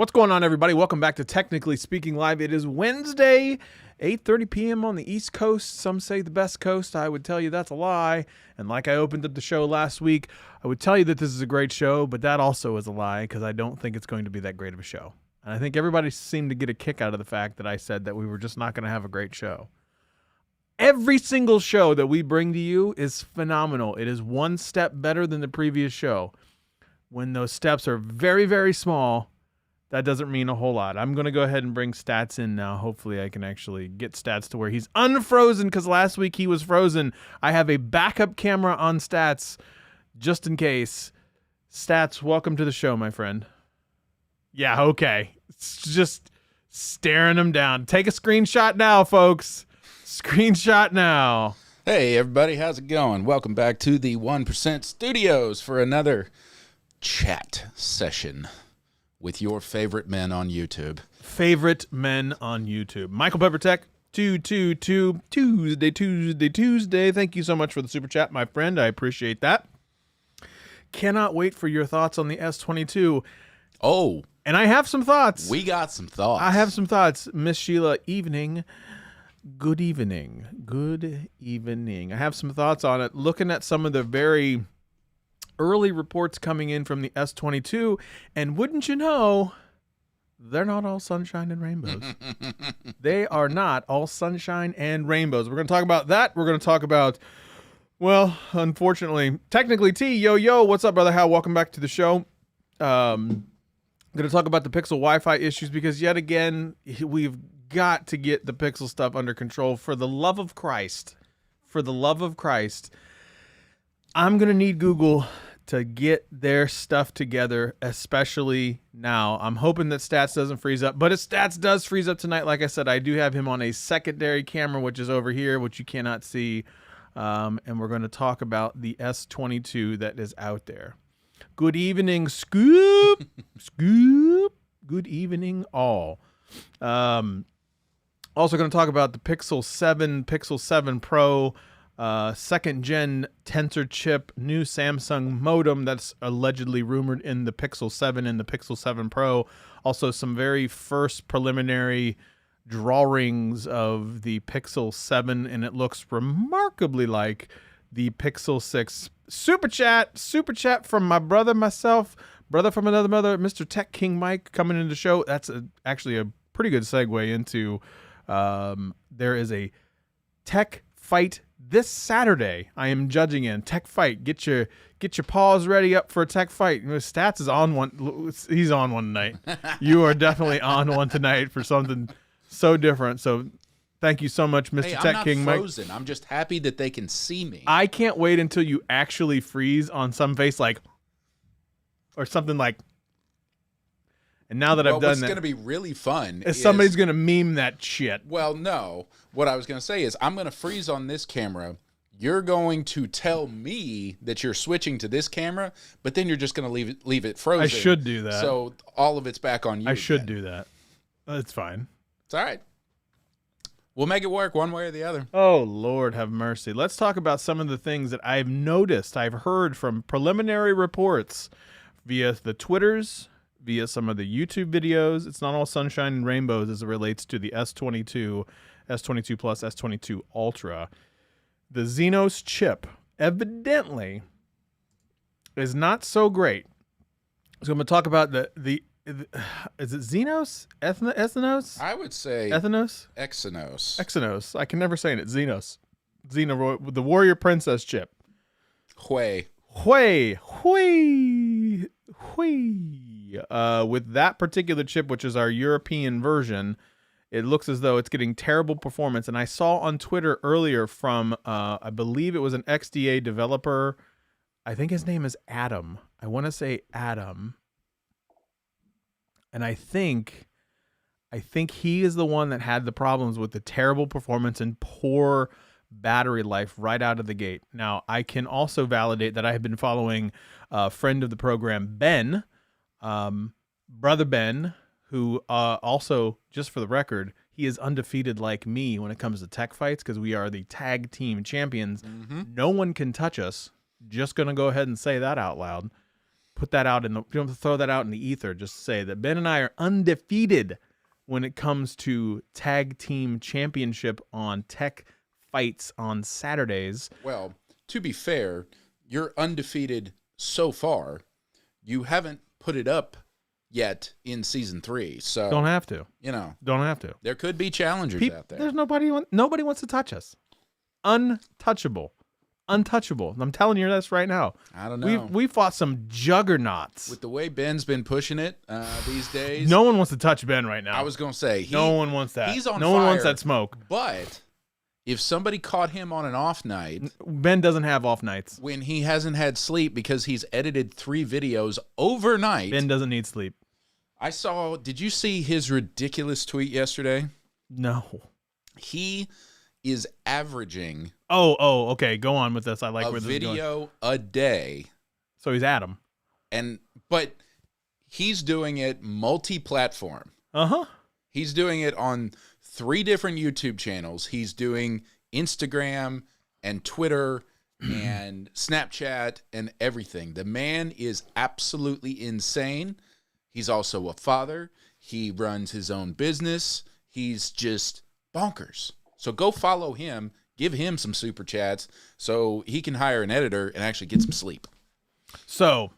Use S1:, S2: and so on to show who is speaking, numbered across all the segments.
S1: What's going on, everybody? Welcome back to Technically Speaking Live. It is Wednesday, 8:30 p.m. on the East Coast. Some say the best coast. I would tell you that's a lie. And like I opened up the show last week, I would tell you that this is a great show, but that also is a lie because I don't think it's going to be that great of a show. And I think everybody seemed to get a kick out of the fact that I said that we were just not going to have a great show. Every single show that we bring to you is phenomenal. It is one step better than the previous show. When those steps are very, very small, that doesn't mean a whole lot. I'm going to go ahead and bring stats in now. Hopefully I can actually get stats to where he's unfrozen because last week he was frozen. I have a backup camera on stats just in case. Stats, welcome to the show, my friend. Yeah, okay. It's just staring him down. Take a screenshot now, folks. Screenshot now.
S2: Hey, everybody. How's it going? Welcome back to the 1% Studios for another chat session with your favorite men on YouTube.
S1: Favorite men on YouTube. Michael Peppertech, 222 Tuesday. Thank you so much for the super chat, my friend. I appreciate that. Cannot wait for your thoughts on the S22.
S2: Oh.
S1: And I have some thoughts.
S2: We got some thoughts.
S1: I have some thoughts. Miss Sheila, evening. Good evening. Good evening. I have some thoughts on it. Looking at some of the very early reports coming in from the S22, and wouldn't you know, they're not all sunshine and rainbows. They are not all sunshine and rainbows. We're going to talk about that. We're going to talk about, well, unfortunately, technically T, yo, what's up, brother? How? Welcome back to the show. I'm going to talk about the Pixel Wi-Fi issues because yet again, we've got to get the Pixel stuff under control for the love of Christ. For the love of Christ. I'm going to need Google to get their stuff together, especially now. I'm hoping that Stats doesn't freeze up, but if Stats does freeze up tonight, like I said, I do have him on a secondary camera, which is over here, which you cannot see, and we're going to talk about the S22 that is out there. Good evening, Scoop. Scoop. Good evening, all. Also going to talk about the Pixel 7, Pixel 7 Pro, second gen Tensor chip, new Samsung modem that's allegedly rumored in the Pixel 7 and the Pixel 7 Pro. Also some very first preliminary drawings of the Pixel 7, and it looks remarkably like the Pixel 6. Super chat from my brother, myself, brother from another mother, Mr. Tech King Mike coming into the show. That's actually a pretty good segue into there is a tech fight this Saturday. I am judging in tech fight. Get your paws ready up for a tech fight. Stats is on one. He's on one tonight. You are definitely on one tonight for something so different. So thank you so much, Mr. Tech King Mike.
S2: I'm not frozen. I'm just happy that they can see me.
S1: I can't wait until you actually freeze on some face like, or something like. And now that I've done that,
S2: what's going to be really fun
S1: is somebody's going to meme that shit.
S2: Well, no. What I was going to say is I'm going to freeze on this camera. You're going to tell me that you're switching to this camera, but then you're just going to leave it frozen.
S1: I should do that.
S2: So all of it's back on you.
S1: I should do that. It's fine.
S2: It's all right. We'll make it work one way or the other.
S1: Oh, Lord have mercy. Let's talk about some of the things that I've noticed, I've heard from preliminary reports via the Twitters, via some of the YouTube videos. It's not all sunshine and rainbows as it relates to the S22, S22 Plus, S22 Ultra. The Xenos chip evidently is not so great. So I'm going to talk about the is it Xenos? Exynos?
S2: I would say
S1: Exynos?
S2: Exynos.
S1: I can never say it. Xenos. The Warrior Princess chip.
S2: Hui.
S1: With that particular chip, which is our European version, it looks as though it's getting terrible performance. And I saw on Twitter earlier from, I believe it was an XDA developer. I think his name is Adam. I want to say Adam. And I think he is the one that had the problems with the terrible performance and poor battery life right out of the gate. Now, I can also validate that I have been following a friend of the program, Ben, brother Ben, who also, just for the record, he is undefeated like me when it comes to tech fights because we are the tag team champions. No one can touch us. Just going to go ahead and say that out loud. put that out you don't have to throw that out in the ether. Just say that Ben and I are undefeated when it comes to tag team championship on Tech Fights on Saturdays.
S2: Well, to be fair, you're undefeated so far. You haven't put it up yet in season 3, so
S1: Don't have to.
S2: Don't
S1: have to.
S2: There could be challengers out there.
S1: There's nobody wants to touch us. Untouchable. I'm telling you this right now.
S2: I don't know.
S1: We fought some juggernauts.
S2: With the way Ben's been pushing it these days.
S1: No one wants to touch Ben right now.
S2: I was going to say.
S1: No one wants that.
S2: He's on
S1: No
S2: fire,
S1: one wants that smoke.
S2: But if somebody caught him on an off night.
S1: Ben doesn't have off nights.
S2: When he hasn't had sleep because he's edited 3 videos overnight.
S1: Ben doesn't need sleep.
S2: Did you see his ridiculous tweet yesterday?
S1: No.
S2: He is averaging
S1: okay. Go on with this. I like where this is going.
S2: A video a day.
S1: So he's Adam.
S2: But he's doing it multi-platform.
S1: Uh-huh.
S2: He's doing it on 3 different YouTube channels. He's doing Instagram and Twitter and Snapchat and everything. The man is absolutely insane. He's also a father. He runs his own business. He's just bonkers. So go follow him. Give him some super chats so he can hire an editor and actually get some sleep.
S1: So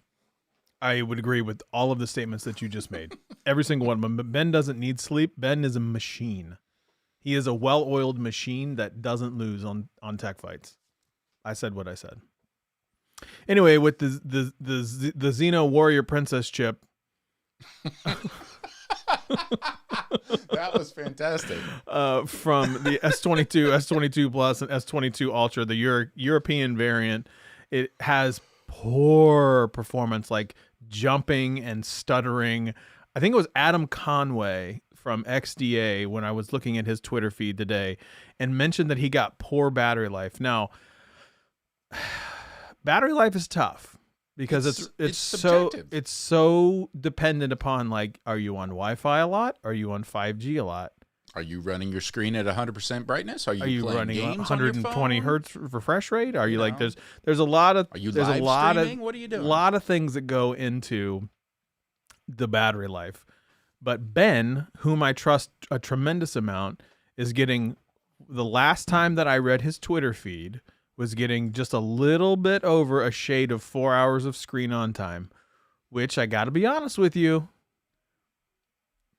S1: I would agree with all of the statements that you just made. Every single one of them. But Ben doesn't need sleep. Ben is a machine. He is a well-oiled machine that doesn't lose on Tech Fights. I said what I said. Anyway, with the Xeno Warrior Princess chip.
S2: That was fantastic.
S1: From the S22, S22 Plus, and S22 Ultra, the European variant, it has poor performance, like jumping and stuttering. I think it was Adam Conway from XDA when I was looking at his Twitter feed today and mentioned that he got poor battery life. Now, battery life is tough. Because it's so dependent upon, like, are you on Wi-Fi a lot? Are you on 5G a lot?
S2: Are you running your screen at 100% brightness? Are you playing
S1: running
S2: games
S1: 120 hertz refresh rate? Are you like there's a lot of
S2: Are you
S1: there's
S2: live
S1: a lot
S2: streaming?
S1: of
S2: What are you doing?
S1: A lot of things that go into the battery life. But Ben, whom I trust a tremendous amount, is getting, the last time that I read his Twitter feed, was getting just a little bit over a shade of 4 hours of screen on time, which I got to be honest with you,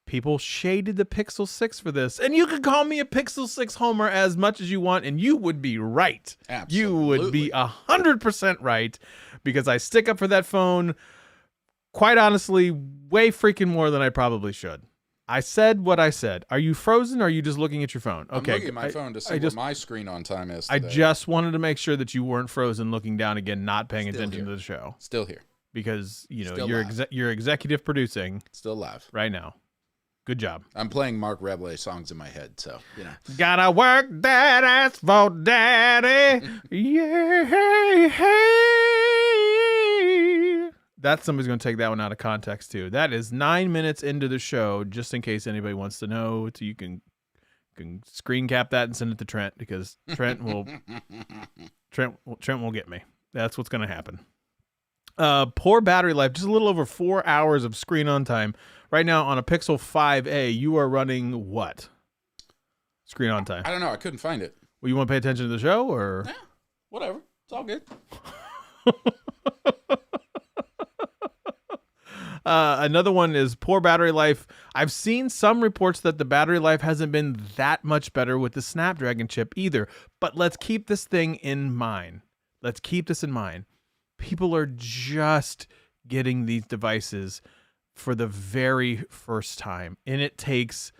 S1: people shaded the Pixel 6 for this. And you could call me a Pixel 6 homer as much as you want, and you would be right.
S2: Absolutely.
S1: You would be 100% right, because I stick up for that phone, quite honestly, way freaking more than I probably should. I said what I said. Are you frozen, or are you just looking at your phone? Okay.
S2: I'm looking at my phone to see what my screen on time is today.
S1: I just wanted to make sure that you weren't frozen, looking down again, not paying attention to the show.
S2: Still here.
S1: Because, you're executive producing.
S2: Still live.
S1: Right now. Good job.
S2: I'm playing Mark Reble songs in my head, so,
S1: Gotta work that ass for daddy. Yeah. Somebody's going to take that one out of context, too. That is 9 minutes into the show, just in case anybody wants to know. So you can screen cap that and send it to Trent, because Trent will get me. That's what's going to happen. Poor battery life, just a little over 4 hours of screen on time. Right now on a Pixel 5a, you are running what? Screen on time.
S2: I don't know. I couldn't find it.
S1: Well, you want to pay attention to the show, or?
S2: Yeah, whatever. It's all good.
S1: Another one is poor battery life. I've seen some reports that the battery life hasn't been that much better with the Snapdragon chip either. But let's keep this thing in mind. People are just getting these devices for the very first time. And it takes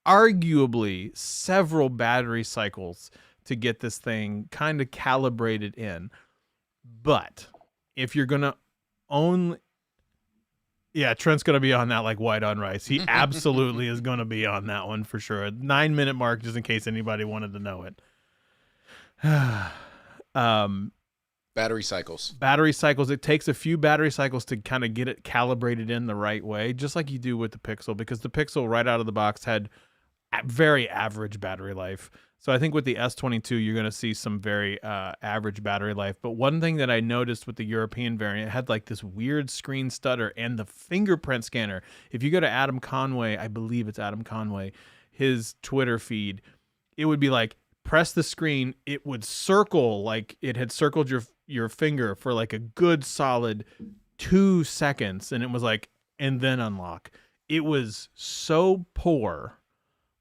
S1: arguably several battery cycles to get this thing kind of calibrated in. But if you're going to only... Yeah, Trent's going to be on that like white on rice. He absolutely is going to be on that one for sure. 9 minute mark, just in case anybody wanted to know it.
S2: Battery cycles.
S1: Battery cycles. It takes a few battery cycles to kind of get it calibrated in the right way, just like you do with the Pixel, because the Pixel right out of the box had very average battery life. So I think with the S22, you're going to see some very average battery life. But one thing that I noticed with the European variant, it had like this weird screen stutter and the fingerprint scanner. If you go to Adam Conway, I believe it's Adam Conway, his Twitter feed, it would be like, press the screen, it would circle like it had circled your finger for like a good solid 2 seconds. And it was like, and then unlock. It was so poor.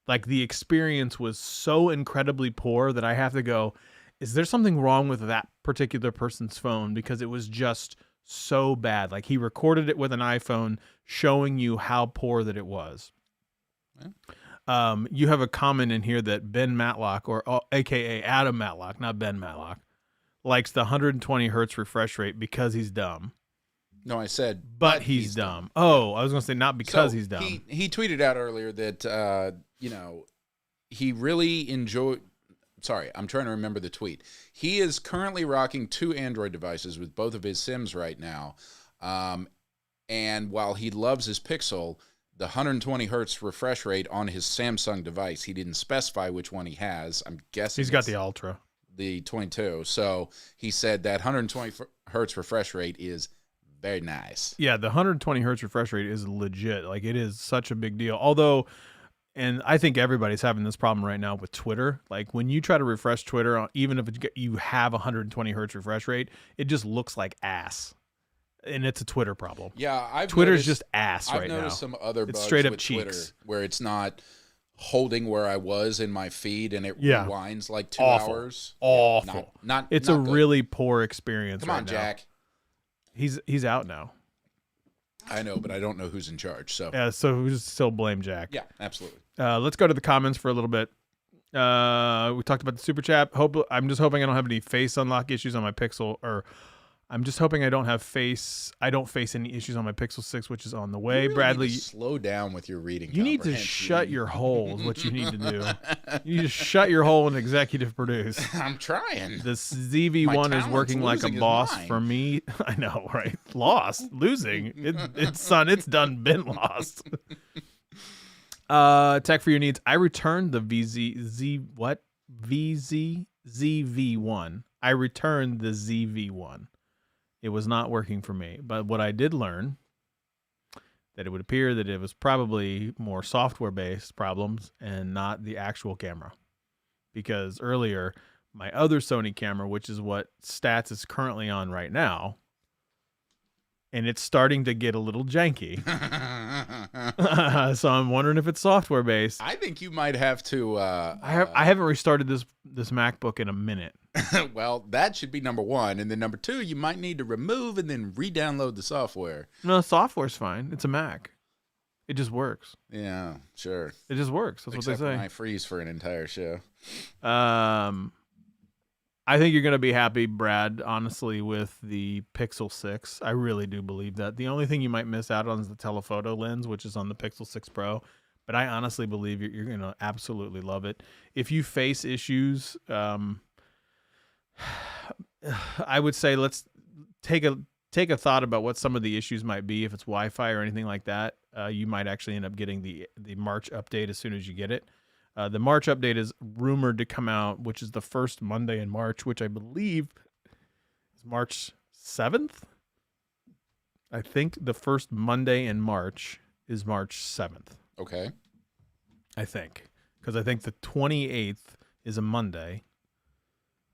S1: Like the experience was so incredibly poor that I have to go, is there something wrong with that particular person's phone? Because it was just so bad. Like he recorded it with an iPhone showing you how poor that it was. Yeah. You have a comment in here that Ben Matlock, or AKA Adam Matlock, not Ben Matlock, likes the 120 hertz refresh rate because he's dumb.
S2: No, I said,
S1: but he's dumb. Oh, I was going to say not because he's dumb.
S2: He tweeted out earlier that, he really enjoyed. Sorry, I'm trying to remember the tweet. He is currently rocking 2 Android devices with both of his SIMs right now. And while he loves his Pixel, the 120 hertz refresh rate on his Samsung device, he didn't specify which one he has. I'm guessing
S1: he's got the Ultra,
S2: the 22. So he said that 120 hertz refresh rate is very nice.
S1: Yeah, the 120 hertz refresh rate is legit. Like it is such a big deal. Although, and I think everybody's having this problem right now with Twitter. Like when you try to refresh Twitter, even if you have 120 hertz refresh rate, it just looks like ass. And it's a Twitter problem.
S2: Yeah,
S1: Twitter's just ass right now.
S2: I've noticed some other bugs
S1: it's straight up
S2: with
S1: cheeks.
S2: Twitter where it's not holding where I was in my feed and it rewinds like 2 hours.
S1: Awful.
S2: Not
S1: it's
S2: not
S1: a
S2: good.
S1: really poor experience.
S2: Come
S1: right
S2: on,
S1: now.
S2: Jack.
S1: He's out now.
S2: I know, but I don't know who's in charge. So
S1: yeah, so we just still blame Jack.
S2: Yeah, absolutely.
S1: Let's go to the comments for a little bit. We talked about the super chat. I'm just hoping I don't have any face unlock issues on my Pixel, or I'm just hoping I don't face any issues on my Pixel 6, which is on the way.
S2: You really
S1: Bradley,
S2: need to slow down with your reading.
S1: you need to shut your hole. Is what you need to do. You need to shut your hole and executive produce.
S2: I'm trying.
S1: This ZV1 is working like a boss for me. I know, right? Lost, losing. It's done, been lost. Tech for your needs. I returned the ZV1. I returned the ZV1. It was not working for me. But what I did learn, that it would appear that it was probably more software-based problems and not the actual camera. Because earlier, my other Sony camera, which is what Stats is currently on right now, and it's starting to get a little janky. So I'm wondering if it's software-based.
S2: I think you might have to...
S1: I haven't restarted this MacBook in a minute.
S2: Well, that should be number 1. And then number 2, you might need to remove and then re-download the software.
S1: No, software's fine. It's a Mac. It just works.
S2: Yeah, sure.
S1: It just works. That's
S2: Except
S1: what they say.
S2: when I freeze for an entire show.
S1: I think you're going to be happy, Brad, honestly, with the Pixel 6. I really do believe that. The only thing you might miss out on is the telephoto lens, which is on the Pixel 6 Pro. But I honestly believe you're going to absolutely love it. If you face issues, I would say let's take a thought about what some of the issues might be. If it's Wi-Fi or anything like that, you might actually end up getting the March update as soon as you get it. The March update is rumored to come out, which is the first Monday in March, which I believe is March 7th. I think the first Monday in March is March 7th.
S2: Okay.
S1: I think. Because I think the 28th is a Monday.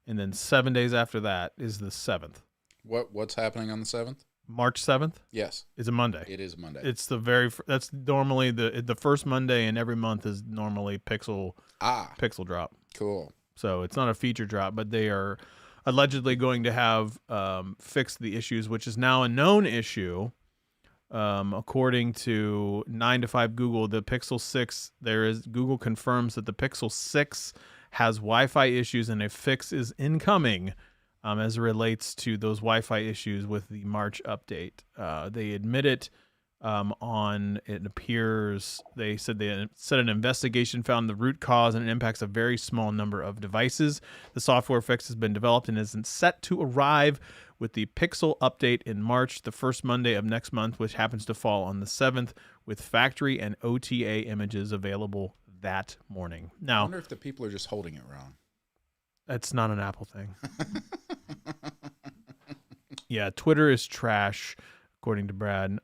S1: And then 7 days after that is the 7th.
S2: What's happening on the 7th?
S1: March 7th?
S2: Yes.
S1: Is a Monday.
S2: It is a Monday.
S1: It's that's normally the first Monday in every month is normally Pixel drop.
S2: Cool.
S1: So it's not a feature drop, but they are allegedly going to have fixed the issues, which is now a known issue. According to 9 to 5 Google, the Pixel 6, Google confirms that the Pixel 6 has Wi-Fi issues and a fix is incoming. As it relates to those Wi-Fi issues with the March update. They admit it it appears, they said an investigation found the root cause and it impacts a very small number of devices. The software fix has been developed and is set to arrive with the Pixel update in March, the first Monday of next month, which happens to fall on the 7th, with factory and OTA images available that morning.
S2: I
S1: Now,
S2: wonder if the people are just holding it wrong.
S1: that's not an Apple thing. Yeah, Twitter is trash, according to Brad.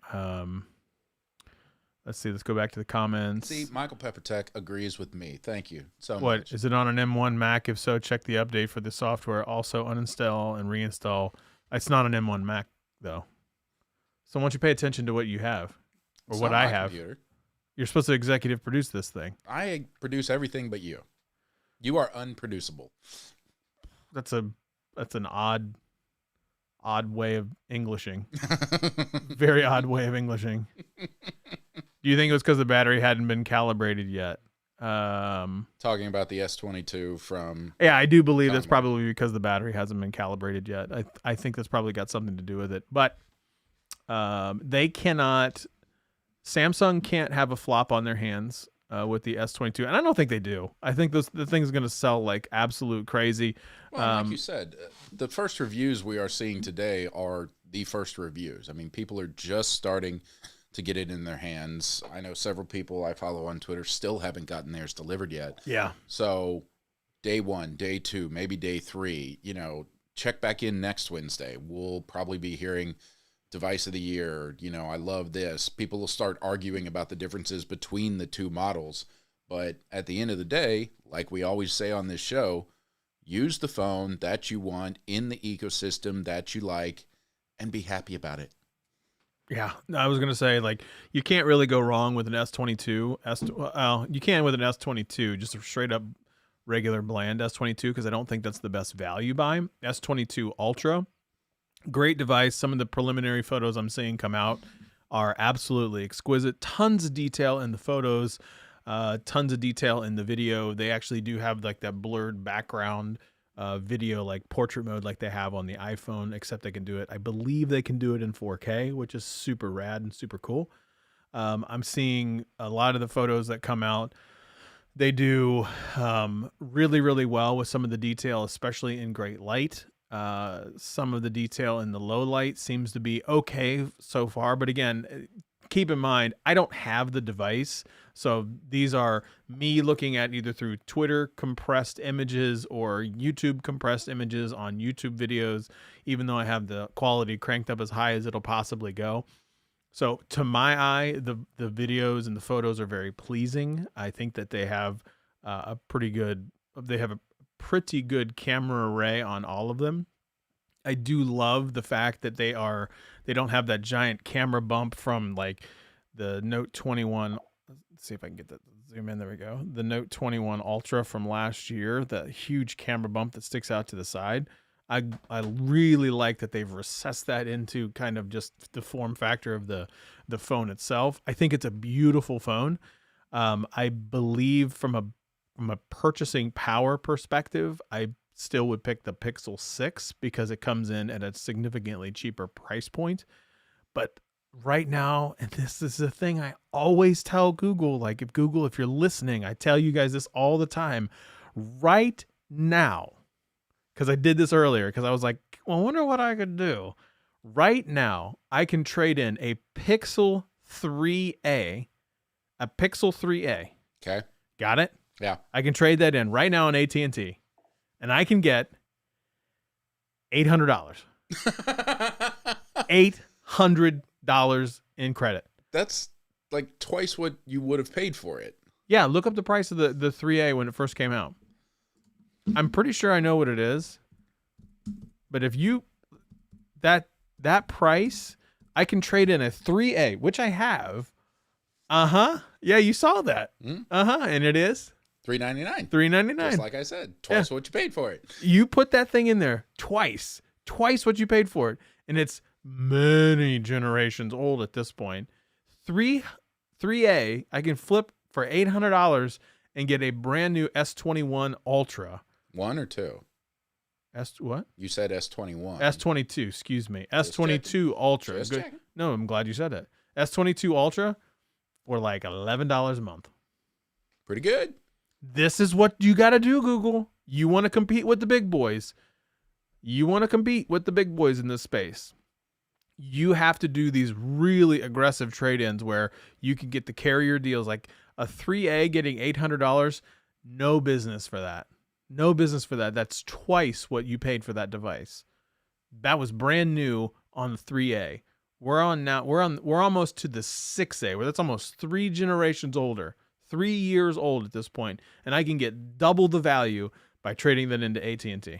S1: Let's see. Let's go back to the comments.
S2: See, Michael Peppertech agrees with me. Thank you so
S1: What
S2: much.
S1: is it on an M1 Mac? If so, check the update for the software. Also uninstall and reinstall. It's not an M1 Mac though. So why don't you pay attention to what you have or
S2: It's
S1: what
S2: not
S1: I
S2: my
S1: have?
S2: computer.
S1: You're supposed to executive produce this thing.
S2: I produce everything but you. You are unproducible.
S1: That's an odd way of Englishing. Very odd way of Englishing. Do you think it was because the battery hadn't been calibrated yet?
S2: Talking about the S22 from...
S1: Yeah, I do believe that's
S2: Common.
S1: probably because the battery hasn't been calibrated yet. I think that's probably got something to do with it. But they cannot... Samsung can't have a flop on their hands with the S22. And I don't think they do. I think the thing's going to sell like absolute crazy.
S2: Well, like you said, the first reviews we are seeing today are the first reviews. I mean, people are just starting to get it in their hands. I know several people I follow on Twitter still haven't gotten theirs delivered yet.
S1: Yeah.
S2: So day 1, day 2, maybe day 3, check back in next Wednesday. We'll probably be hearing device of the year. I love this. People will start arguing about the differences between the two models. But at the end of the day, like we always say on this show, use the phone that you want in the ecosystem that you like and be happy about it.
S1: Yeah, I was gonna say like you can't really go wrong with an S22. You can with an S22, just a straight up regular bland S22, because I don't think that's the best value buy. S22 Ultra, great device. Some of the preliminary photos I'm seeing come out are absolutely exquisite. Tons of detail in the photos, tons of detail in the video. They actually do have like that blurred background video, like portrait mode, like they have on the iPhone, except they can do it. I believe they can do it in 4K, which is super rad and super cool. I'm seeing a lot of the photos that come out. They do really, really well with some of the detail, especially in great light. Some of the detail in the low light seems to be okay so far. But again, keep in mind, I don't have the device. So these are me looking at either through Twitter compressed images or YouTube compressed images on YouTube videos, even though I have the quality cranked up as high as it'll possibly go. So to my eye, the videos and the photos are very pleasing. I think that they have a pretty good camera array on all of them. I do love the fact that they don't have that giant camera bump from like the Note 21. Let's see if I can get that zoom in. There we go. The Note 21 Ultra from last year, that huge camera bump that sticks out to the side. I really like that they've recessed that into kind of just the form factor of the phone itself. I think it's a beautiful phone. I believe from a purchasing power perspective, I still would pick the Pixel 6 because it comes in at a significantly cheaper price point. But right now, and this is the thing I always tell Google, like if you're listening, I tell you guys this all the time, right now, because I did this earlier, because I was like, well, I wonder what I could do. Right now, I can trade in a Pixel 3A,
S2: Okay.
S1: Got it?
S2: Yeah.
S1: I can trade that in right now on AT&T, and I can get $800. $800 in credit.
S2: That's like twice what you would have paid for it.
S1: Yeah, look up the price of the 3A when it first came out. I'm pretty sure I know what it is. But if you that price, I can trade in a 3A, which I have. Yeah, you saw that. And it is
S2: $399.
S1: $399.
S2: Just like I said, twice what you paid for it.
S1: You put that thing in there twice what you paid for it, and it's many generations old at this point. 3A, I can flip for $800 and get a brand new S21 Ultra.
S2: 1 or 2?
S1: What?
S2: You said S21.
S1: S22, excuse me. S22 Ultra.
S2: Just
S1: Good.
S2: checking.
S1: No, I'm glad you said that. S22 Ultra for like $11 a month.
S2: Pretty good.
S1: This is what you got to do, Google. You want to compete with the big boys. You want to compete with the big boys in this space. You have to do these really aggressive trade-ins where you can get the carrier deals. Like A 3A getting $800, no business for that. No business for that. That's twice what you paid for that device. That was brand new on the 3A. We're almost to the 6A, where that's almost 3 generations older. 3 years old at this point, and I can get double the value by trading that into AT&T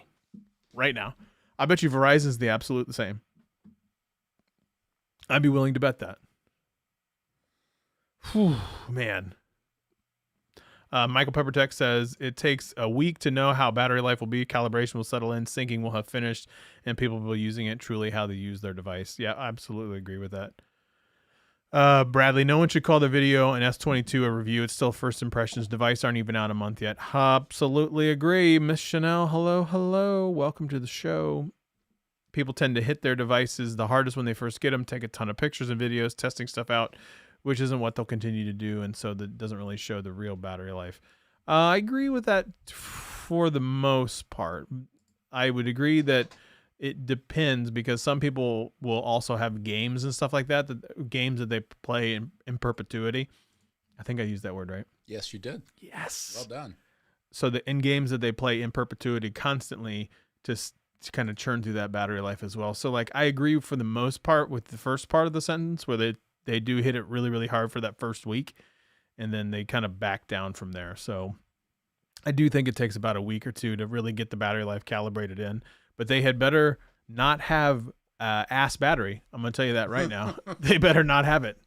S1: right now. I bet you Verizon's the absolute the same. I'd be willing to bet that. Whew, man. Michael Peppertech says it takes a week to know how battery life will be. Calibration will settle in, syncing will have finished, and people will be using it truly how they use their device. Yeah, I absolutely agree with that. Bradley, no one should call the video an S22 a review. It's still first impressions. Device aren't even out a month yet. Absolutely agree. Miss Chanel, hello. Welcome to the show. People tend to hit their devices the hardest when they first get them, take a ton of pictures and videos, testing stuff out, which isn't what they'll continue to do, and so that doesn't really show the real battery life. I agree with that for the most part. I would agree that it depends, because some people will also have games and stuff like that, games that they play in perpetuity. I think I used that word right.
S2: Yes, you did.
S1: Yes.
S2: Well done.
S1: So in games that they play in perpetuity constantly to kind of churn through that battery life as well. So like I agree for the most part with the first part of the sentence, where they do hit it really, really hard for that first week, and then they kind of back down from there. So I do think it takes about a week or two to really get the battery life calibrated in, but they had better not have ass battery. I'm going to tell you that right now. They better not have it.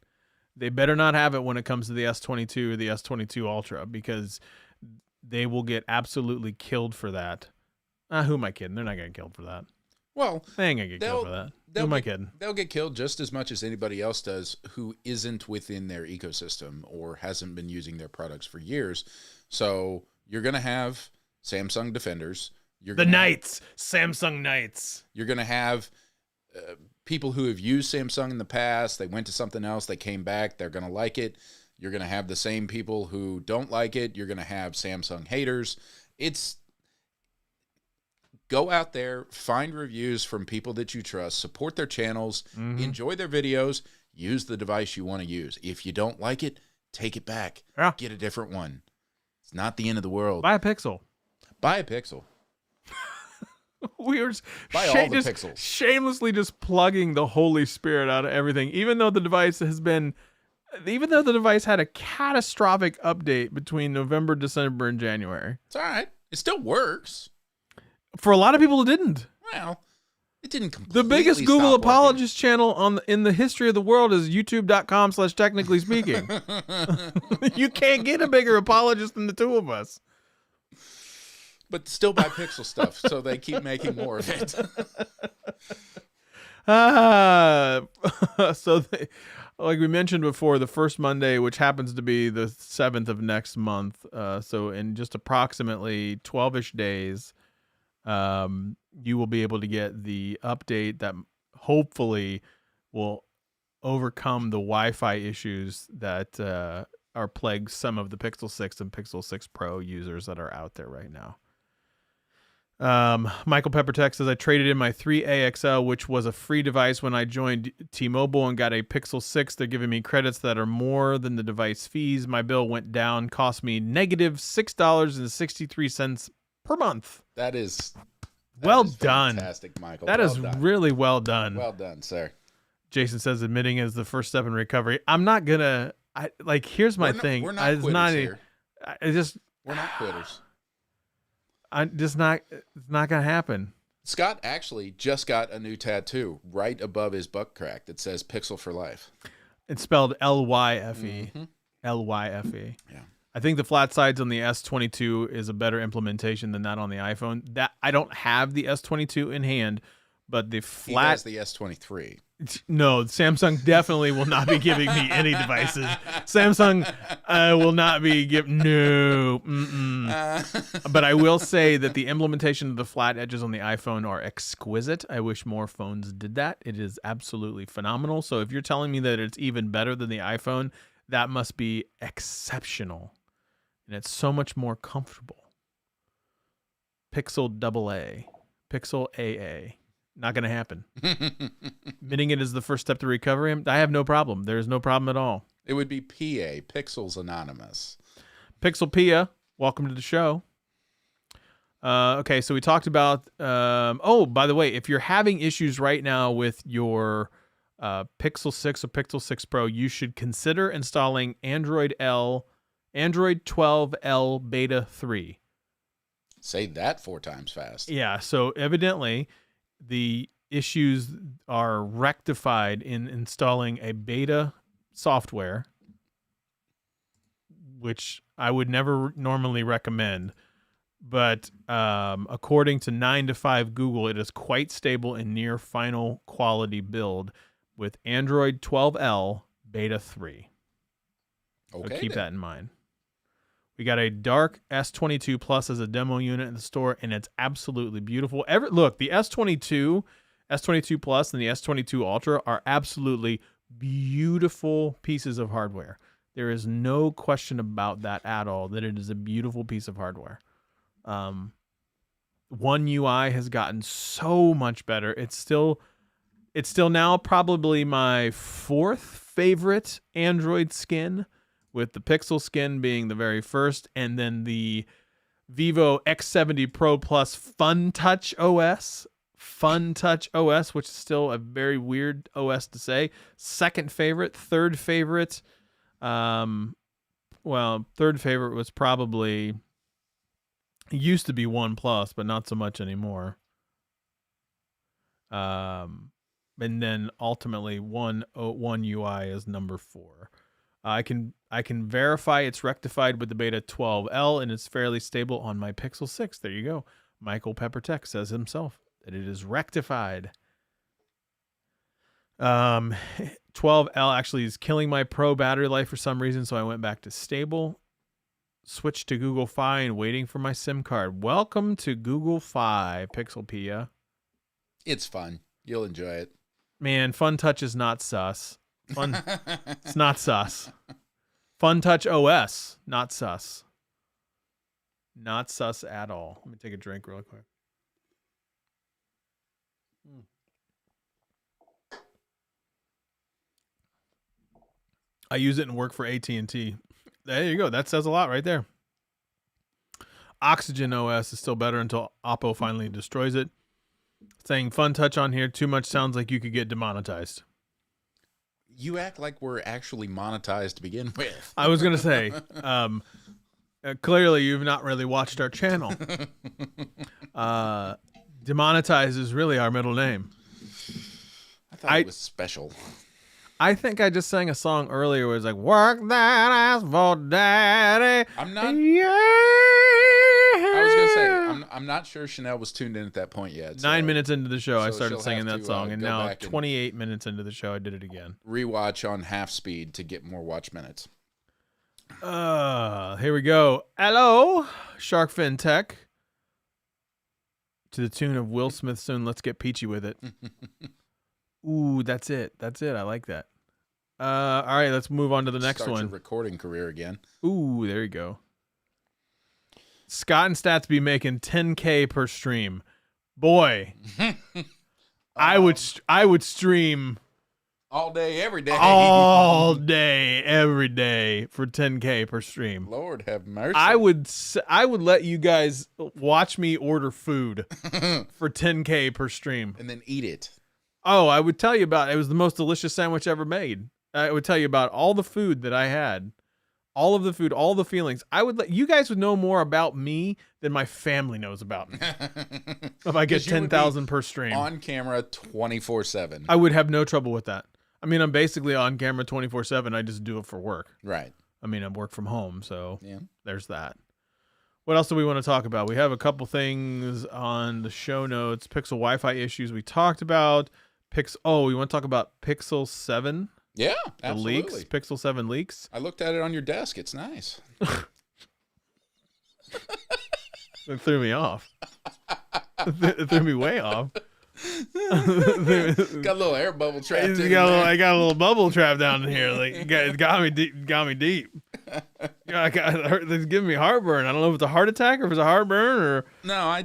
S1: They better not have it when it comes to the S22 or the S22 Ultra, because they will get absolutely killed for that. Who am I kidding? They're not getting killed for that.
S2: Well,
S1: they ain't going to get killed for that. Who am I kidding?
S2: They'll get killed just as much as anybody else does who isn't within their ecosystem or hasn't been using their products for years. So you're going to have Samsung Defenders.
S1: Samsung Knights.
S2: You're going to have people who have used Samsung in the past. They went to something else. They came back. They're going to like it. You're going to have the same people who don't like it. You're going to have Samsung haters. Go out there, find reviews from people that you trust, support their channels, enjoy their videos, use the device you want to use. If you don't like it, take it back.
S1: Yeah.
S2: Get a different one. It's not the end of the world.
S1: Buy a Pixel.
S2: Buy a Pixel.
S1: We were
S2: Buy all the Pixels.
S1: Shamelessly just plugging the Holy Spirit out of everything, even though the device had a catastrophic update between November, December, and January.
S2: It's all right. It still works.
S1: For a lot of people, it didn't.
S2: Well, it didn't completely.
S1: The biggest Google apologist channel in the history of the world is youtube.com/technically speaking. You can't get a bigger apologist than the two of us.
S2: But still buy Pixel stuff, so they keep making more of it.
S1: Like we mentioned before, the first Monday, which happens to be the 7th of next month, so in just approximately 12-ish days, you will be able to get the update that hopefully will overcome the Wi-Fi issues that are plaguing some of the Pixel 6 and Pixel 6 Pro users that are out there right now. Michael Peppertech says, I traded in my 3A XL, which was a free device when I joined T-Mobile, and got a Pixel 6. They're giving me credits that are more than the device fees. My bill went down, cost me negative $6.63 per month.
S2: That is
S1: well done.
S2: Fantastic, Michael.
S1: That is really well done.
S2: Well done, sir.
S1: Jason says, admitting is the first step in recovery. I'm not gonna. Here's my thing.
S2: We're not quitters here. We're not quitters.
S1: It's not gonna happen.
S2: Scott actually just got a new tattoo right above his butt crack that says "Pixel for Life."
S1: It's spelled Lyfe. Lyfe.
S2: Yeah.
S1: I think the flat sides on the S22 is a better implementation than that on the iPhone. That I don't have the S22 in hand, but the flat.
S2: He has the S23.
S1: No, Samsung definitely will not be giving me any devices. Samsung will not be giving. No. But I will say that the implementation of the flat edges on the iPhone are exquisite. I wish more phones did that. It is absolutely phenomenal. So if you're telling me that it's even better than the iPhone, that must be exceptional. And it's so much more comfortable. Pixel AA. Pixel AA. Not going to happen. Admitting it is the first step to recovery, I have no problem. There is no problem at all.
S2: It would be PA, Pixels Anonymous.
S1: Pixel Pia, welcome to the show. Okay, so we talked about. Oh, by the way, if you're having issues right now with your Pixel 6 or Pixel 6 Pro, you should consider installing Android 12L Beta 3.
S2: Say that 4 times fast.
S1: Yeah, so evidently the issues are rectified in installing a beta software, which I would never normally recommend. But according to 9to5 Google, it is quite stable and near final quality build with Android 12L Beta 3.
S2: Okay.
S1: So keep that in mind. We got a dark S22 Plus as a demo unit in the store, and it's absolutely beautiful. Look, the S22 Plus, and the S22 Ultra are absolutely beautiful pieces of hardware. There is no question about that at all, that it is a beautiful piece of hardware. One UI has gotten so much better. It's still now probably my 4th favorite Android skin, with the Pixel skin being the very first, and then the Vivo X70 Pro Plus Fun Touch OS, which is still a very weird OS to say. Second favorite, third favorite. Third favorite was probably, it used to be OnePlus, but not so much anymore. And then ultimately One UI is number 4. I can verify it's rectified with the Beta 12L, and it's fairly stable on my Pixel 6. There you go. Michael Peppertech says himself that it is rectified. 12L actually is killing my Pro battery life for some reason, so I went back to stable. Switched to Google Fi and waiting for my SIM card. Welcome to Google Fi, Pixel Pia.
S2: It's fun. You'll enjoy it.
S1: Man, Fun Touch is not sus. It's not sus. Fun Touch OS, not sus. Not sus at all. Let me take a drink real quick. I use it and work for AT&T. There you go. That says a lot right there. Oxygen OS is still better until Oppo finally destroys it. Saying Fun Touch on here too much sounds like you could get demonetized.
S2: You act like we're actually monetized to begin with.
S1: I was going to say, clearly you've not really watched our channel. Demonetized is really our middle name.
S2: I thought it was special.
S1: I think I just sang a song earlier where it's like, work that ass for daddy.
S2: I'm not.
S1: Yeah.
S2: I was going to say, I'm not sure Chanel was tuned in at that point yet.
S1: 9 minutes into the show, I
S2: so
S1: started
S2: she'll
S1: singing
S2: have
S1: that
S2: to,
S1: song, and
S2: go
S1: now
S2: back and
S1: 28 minutes into the show, I did it again.
S2: Rewatch on half speed to get more watch minutes.
S1: Here we go. Hello, Sharkfin Tech. To the tune of Will Smith soon. Let's get peachy with it. Ooh, that's it. I like that. All right, let's move on to the next
S2: Start
S1: one.
S2: your recording career again.
S1: Ooh, there you go. Scott and Stats be making 10K per stream. Boy, I would stream
S2: all day, every day.
S1: All day, every day for 10K per stream.
S2: Lord have mercy.
S1: I would let you guys watch me order food for 10K per stream.
S2: And then eat it.
S1: Oh, I would tell you about it. It was the most delicious sandwich ever made. I would tell you about all the food that I had. All of the food, all the feelings. I would let you guys would know more about me than my family knows about me. If I get 10,000 per stream.
S2: On camera 24/7.
S1: I would have no trouble with that. I mean, I'm basically on camera 24/7. I just do it for work.
S2: Right.
S1: I mean, I work from home, so
S2: yeah.
S1: There's that. What else do we want to talk about? We have a couple things on the show notes. Pixel Wi-Fi issues we talked about. We want to talk about Pixel 7.
S2: Yeah, absolutely.
S1: The leaks, Pixel 7 leaks.
S2: I looked at it on your desk. It's nice.
S1: It threw me off. It threw me way off.
S2: Got a little air bubble trapped in there.
S1: I got a little bubble trap down in here. Like it got me deep. It's giving me heartburn. I don't know if it's a heart attack or if it's a heartburn or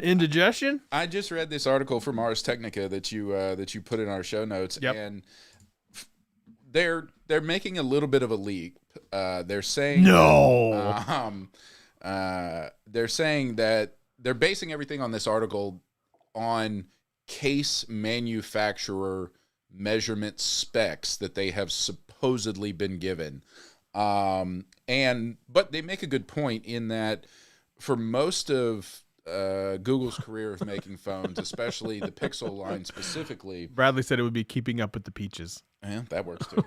S1: indigestion.
S2: I just read this article from Ars Technica that you put in our show notes,
S1: yep.
S2: And they're making a little bit of a leap. They're saying they're saying that they're basing everything on this article on case manufacturer measurement specs that they have supposedly been given. But they make a good point in that for most of Google's career of making phones, especially the Pixel line specifically.
S1: Bradley said it would be keeping up with the peaches.
S2: Yeah, that works too.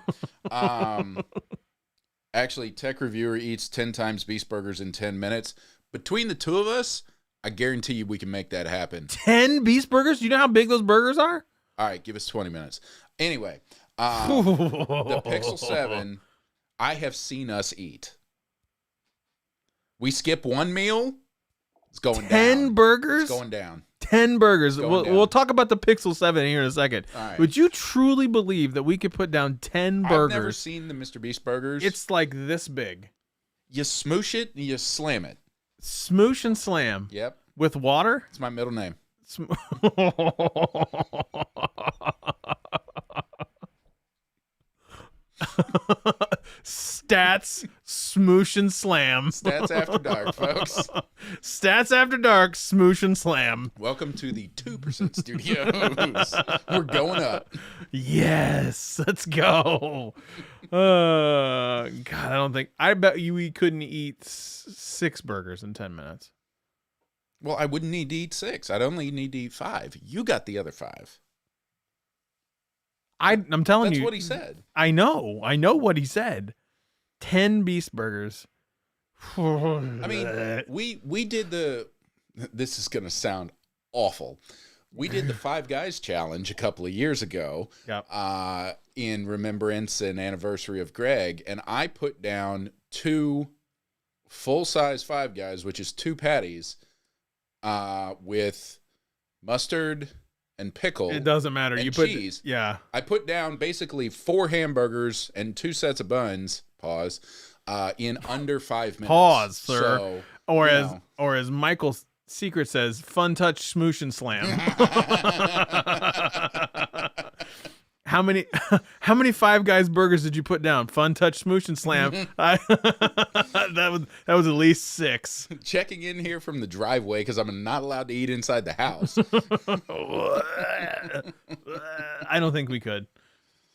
S2: Actually, Tech Reviewer eats 10 times Beast Burgers in 10 minutes. Between the two of us, I guarantee you we can make that happen.
S1: 10 Beast Burgers? Do you know how big those burgers are?
S2: All right, give us 20 minutes. Anyway, the Pixel 7, I have seen us eat. We skip one meal, it's going
S1: 10
S2: down.
S1: 10 burgers?
S2: It's going down.
S1: 10 burgers.
S2: Going down.
S1: We'll talk about the Pixel 7 here in a second.
S2: All right.
S1: Would you truly believe that we could put down 10 burgers?
S2: I've never seen the Mr. Beast burgers.
S1: It's like this big.
S2: You smoosh it and you slam it.
S1: Smoosh and slam.
S2: Yep.
S1: With water?
S2: It's my middle name.
S1: Stats, smoosh and slam.
S2: Stats After Dark, folks.
S1: Stats After Dark, smoosh and slam.
S2: Welcome to the 2% Studios. We're going up.
S1: Yes, let's go. God, I bet you we couldn't eat 6 burgers in 10 minutes.
S2: Well, I wouldn't need to eat 6. I'd only need to eat 5. You got the other 5.
S1: I'm telling you.
S2: That's what he said.
S1: I know what he said. 10 Beast Burgers.
S2: I mean, we did this is going to sound awful. We did the 5 Guys challenge a couple of years ago.
S1: Yep.
S2: In remembrance and anniversary of Greg, and I put down 2 full-size 5 Guys, which is 2 patties, with mustard and pickle.
S1: It doesn't matter.
S2: And
S1: You put
S2: cheese.
S1: Yeah.
S2: I put down basically 4 hamburgers and 2 sets of buns. Pause. In under 5 minutes.
S1: Pause, sir.
S2: So,
S1: or as Michael's secret says, fun touch, smoosh and slam. How many 5 Guys burgers did you put down? Fun touch, smoosh and slam. That was at least 6.
S2: Checking in here from the driveway because I'm not allowed to eat inside the house.
S1: I don't think we could.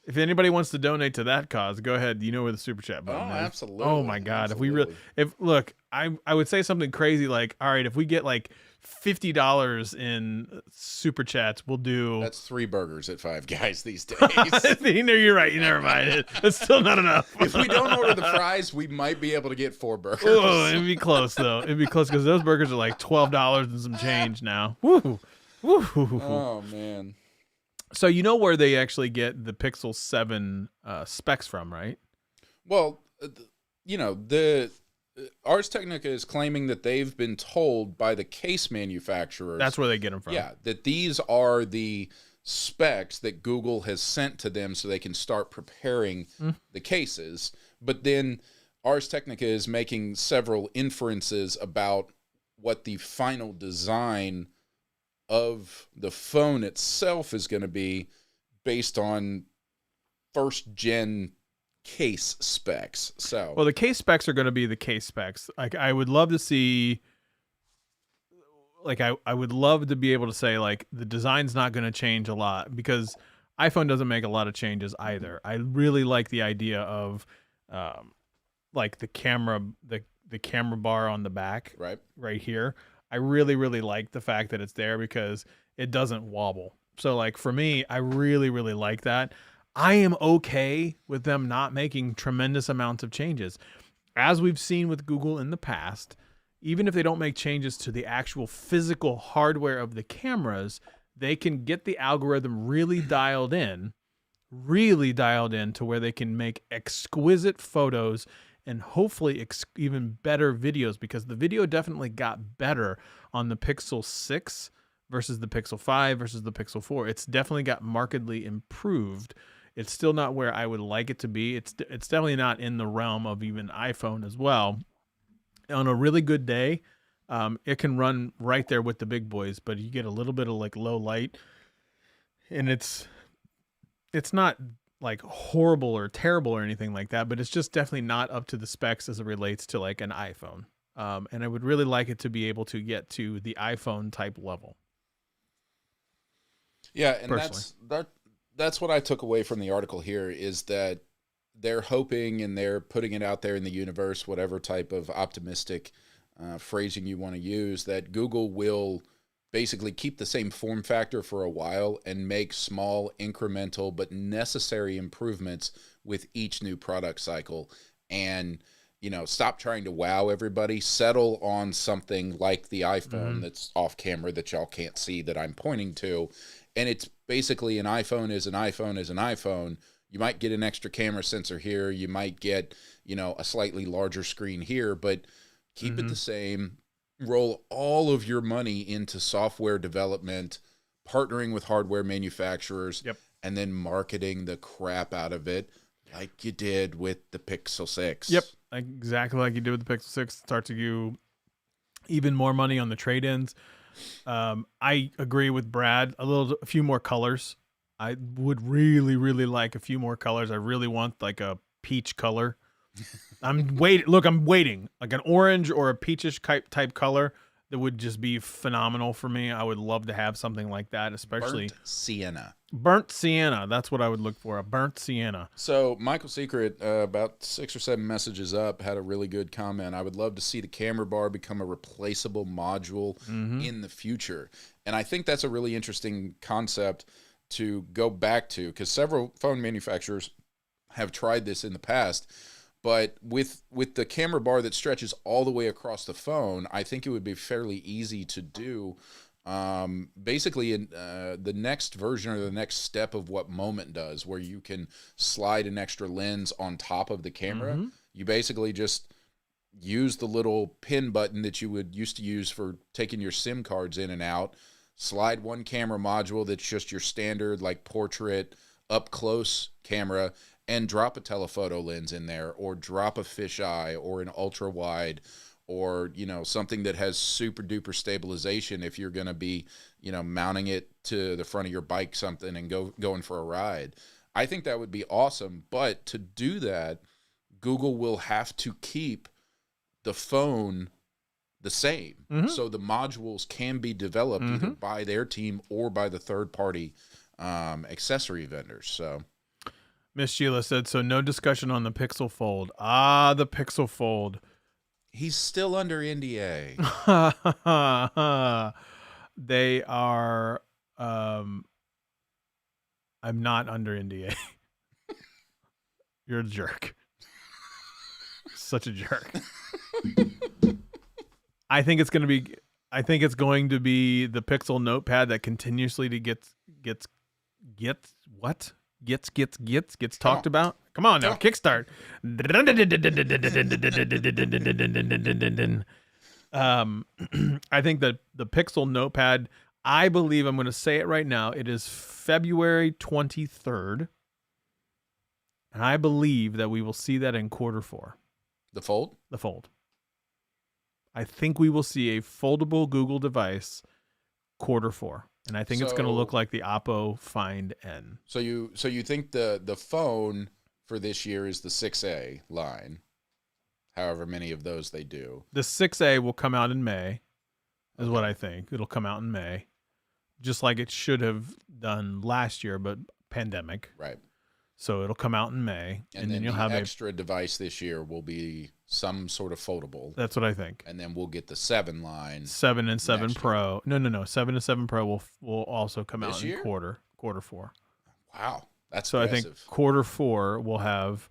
S1: If anybody wants to donate to that cause, go ahead. You know where the super chat button is.
S2: Absolutely.
S1: Oh my God.
S2: Absolutely.
S1: I would say something crazy like, all right, if we get like $50 in super chats, we'll do.
S2: That's 3 burgers at 5 Guys these days.
S1: You're right. You never mind. It's still not enough.
S2: If we don't order the fries, we might be able to get 4 burgers.
S1: Oh, it'd be close though. It'd be close because those burgers are like $12 and some change now. Woo. Woo.
S2: Oh man.
S1: So you know where they actually get the Pixel 7 specs from, right?
S2: Well, the Ars Technica is claiming that they've been told by the case manufacturers.
S1: That's where they get them from.
S2: Yeah, that these are the specs that Google has sent to them so they can start preparing the cases. But then Ars Technica is making several inferences about what the final design of the phone itself is going to be based on first gen case specs. So,
S1: well, the case specs are going to be the case specs. Like, I would love to see, like, I would love to be able to say, like, the design's not going to change a lot because iPhone doesn't make a lot of changes either. I really like the idea of, like, the camera bar on the back, right here. I really, really like the fact that it's there because it doesn't wobble. So, like, for me, I really, really like that. I am okay with them not making tremendous amounts of changes. As we've seen with Google in the past, even if they don't make changes to the actual physical hardware of the cameras, they can get the algorithm really dialed in to where they can make exquisite photos and hopefully even better videos, because the video definitely got better on the Pixel 6 versus the Pixel 5 versus the Pixel 4. It's definitely got markedly improved. It's still not where I would like it to be. It's definitely not in the realm of even iPhone as well. On a really good day, it can run right there with the big boys, but you get a little bit of like low light, and it's not like horrible or terrible or anything like that, but it's just definitely not up to the specs as it relates to like an iPhone. And I would really like it to be able to get to the iPhone type level.
S2: Yeah, and
S1: Personally.
S2: that's what I took away from the article here is that they're hoping and they're putting it out there in the universe, whatever type of optimistic phrasing you want to use, that Google will basically keep the same form factor for a while and make small, incremental, but necessary improvements with each new product cycle. And, you know, stop trying to wow everybody, settle on something like the iPhone that's off camera that y'all can't see that I'm pointing to. And it's basically an iPhone is an iPhone is an iPhone. You might get an extra camera sensor here. You might get, you know, a slightly larger screen here, but keep it the same. Roll all of your money into software development, partnering with hardware manufacturers, and then marketing the crap out of it like you did with the Pixel 6.
S1: Yep, exactly like you did with the Pixel 6. Start to do even more money on the trade-ins. I agree with Brad. A few more colors. I would really, really like a few more colors. I really want like a peach color. I'm waiting. Like an orange or a peachish type color that would just be phenomenal for me. I would love to have something like that, especially burnt sienna. That's what I would look for, a burnt sienna.
S2: So Michael Secret, about 6 or 7 messages up, had a really good comment. I would love to see the camera bar become a replaceable module in the future. And I think that's a really interesting concept to go back to, because several phone manufacturers have tried this in the past. But with the camera bar that stretches all the way across the phone, I think it would be fairly easy to do. Basically, in the next version or the next step of what Moment does, where you can slide an extra lens on top of the camera, you basically just use the little pin button that you would used to use for taking your SIM cards in and out, slide one camera module that's just your standard like portrait up close camera, and drop a telephoto lens in there, or drop a fisheye or an ultra wide, or, you know, something that has super duper stabilization if you're going to be, you know, mounting it to the front of your bike something and going for a ride. I think that would be awesome. But to do that, Google will have to keep the phone the same. So the modules can be developed either by their team or by the third party accessory vendors. So
S1: Miss Sheila said, so no discussion on the Pixel Fold. Ah, the Pixel Fold.
S2: He's still under NDA.
S1: They are, I'm not under NDA. You're a jerk. Such a jerk. I think it's going to be the Pixel Notepad that continuously gets talked about. Come on now, kickstart. I think that the Pixel Notepad, I believe, I'm going to say it right now, it is February 23rd. And I believe that we will see that in Q4.
S2: The Fold?
S1: The Fold. I think we will see a foldable Google device Q4. And I think it's going to look like the Oppo Find N.
S2: So you think the phone for this year is the 6A line, however many of those they do.
S1: The 6A will come out in May, is what I think. It'll come out in May, just like it should have done last year, but pandemic.
S2: Right.
S1: So it'll come out in May, and then you'll have
S2: an extra device this year will be some sort of foldable.
S1: That's what I think.
S2: And then we'll get the 7 line.
S1: 7 and 7 Pro. No. 7 and 7 Pro will also come out in Q4.
S2: Wow, that's
S1: so
S2: impressive.
S1: I think Q4 will have